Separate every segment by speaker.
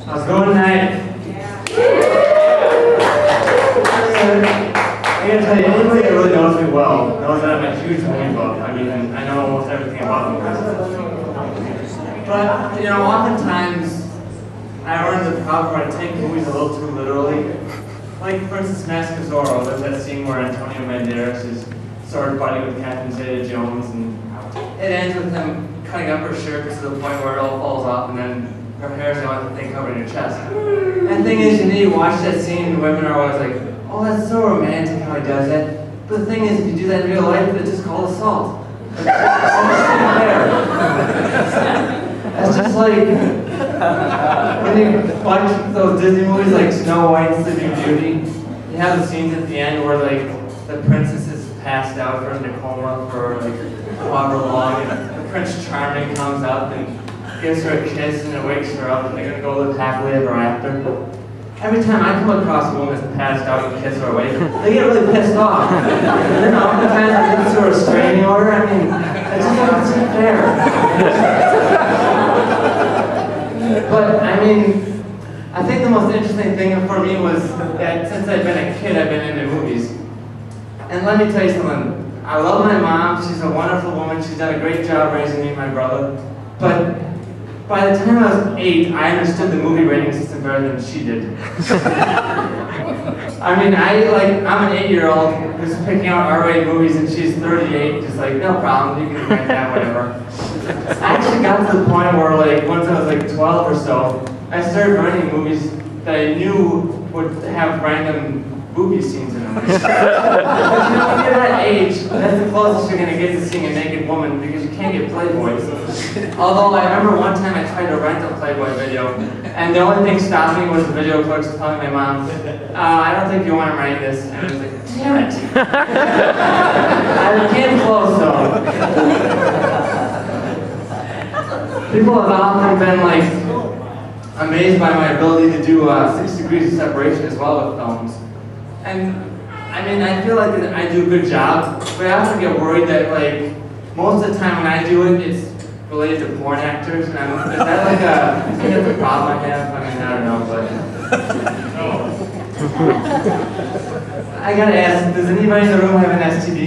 Speaker 1: How's it going tonight? I gotta tell you, anybody that really knows me well knows that I'm a huge movie buff. I mean, I know almost everything about movies. But, you know, oftentimes I run into the problem where I take movies a little too literally. Like, for instance, Mask of Zorro, there's that scene where Antonio Banderas is sword fighting with Catherine Zeta-Jones, and it ends with him cutting up her shirt to the point where it all falls off, and then her hair is the only thing covering her chest. And the thing is, you watch that scene, and women are always like, oh, that's so romantic how he does that. But the thing is, if you do that in real life, it's just called assault. That's just like when you watch those Disney movies like Snow White and Sleeping Beauty, you have the scenes at the end where like the princess is passed out or in a coma for like however long, and the Prince Charming comes up and gives her a kiss and it wakes her up, and they're gonna go live happily ever after. Every time I come across a woman that's passed out and kiss her awake, they get really pissed off. And then oftentimes I get to a restraining order. I mean, it just doesn't seem fair. But I mean, I think the most interesting thing for me was that since I've been a kid, I've been into movies. And let me tell you something. I love my mom. She's a wonderful woman. She's done a great job raising me and my brother. But by the time I was 8, I understood the movie rating system better than she did. I mean, I'm an 8-year-old who's picking out R-rated movies, and she's 38, just like, no problem, you can rent that, whatever. I actually got to the point where, like, once I was like 12 or so, I started renting movies that I knew would have random booby scenes in them. Because you know, when you're that age, that's the closest you're going to get to seeing a naked woman, because you can't get Playboys. Although I remember one time I tried to rent a Playboy video, and the only thing stopping me was the video clerks telling my mom, I don't think you want to rent this. And I was like, damn it. I came close though. People have often been like amazed by my ability to do 6 degrees of separation as well with films. And I mean, I feel like I do a good job, but I often get worried that like most of the time when I do it, it's related to porn actors. And is that like I think that's a problem I have? I mean, I don't know, but I gotta ask, does anybody in the room have an STD?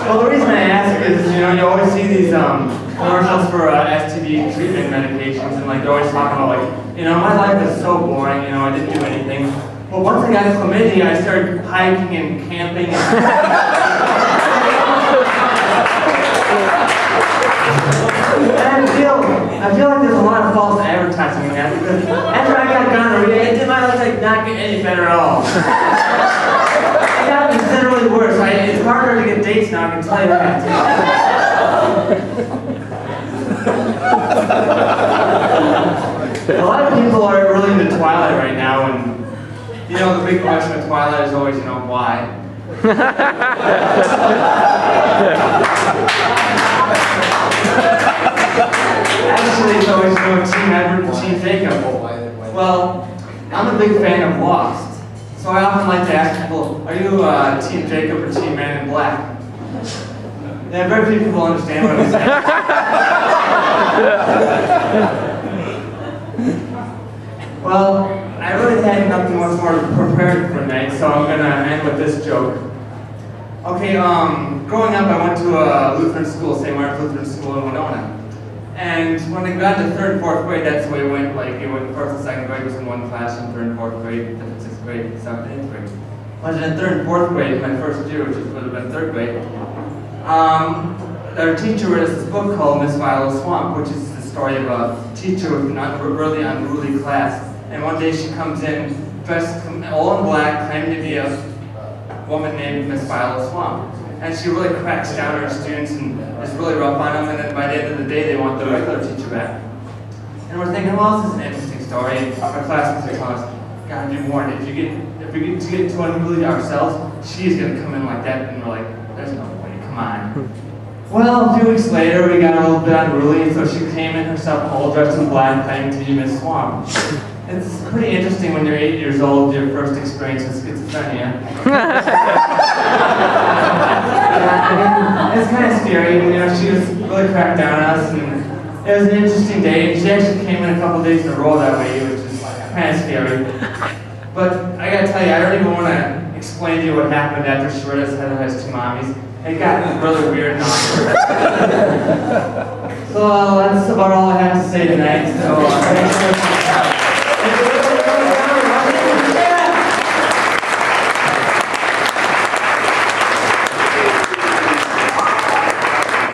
Speaker 1: Well, the reason I ask is, you know, you always see these commercials for STD treatment medications, and like they're always talking about like, you know, my life is so boring, you know, I didn't do anything. Well, once I got chlamydia, I started hiking and camping. And I feel like there's a lot of false advertising in that, because after I got gonorrhea, it did my life like not get any better at all. It got considerably worse. It's harder to get dates now, I can tell you that. A lot of people are really into Twilight right now, and you know, the big question with Twilight is always, you know, why? Actually, it's always, you know, Team Edward and Team Jacob. Well, I'm a big fan of Lost, so I often like to ask people, are you Team Jacob or Team Man in Black? Yeah, very few people understand what I'm saying. Well, I really had nothing much more prepared for tonight, so I'm going to end with this joke. Okay, growing up I went to a Lutheran school, St. Martin's Lutheran School in Winona. And when I got to 3rd and 4th grade, that's the way it went. Like, it went 1st and 2nd grade was in one class, and 3rd and 4th grade, 5th and 6th grade, 7th and 8th grade. But in 3rd and 4th grade, my first year, which would have been 3rd grade, our teacher read us this book called Miss Viola's Swamp, which is the story of a teacher with an really unruly class. And one day she comes in, dressed all in black, claiming to be a woman named Miss Viola's Swamp. And she really cracks down on her students and is really rough on them, and then by the end of the day they want the regular teacher back. And we're thinking, well, this is an interesting story. Our classmates are telling us, God, be warned, if we get too unruly ourselves, she's going to come in like that, and we're like, there's no way, come on. Well, a few weeks later, we got a little bit unruly, so she came in herself all dressed in black, claiming to be Miss Swamp. It's pretty interesting when you're 8 years old, your first experience with schizophrenia. It's kind of scary. You know, she was really cracked down on us, and it was an interesting day. She actually came in a couple days in a row that way, which is kind of scary. But I gotta tell you, I don't even want to explain to you what happened after she read us Heather Has Two Mommies. It got really weird and awkward. So that's about all I have to say tonight. So thanks for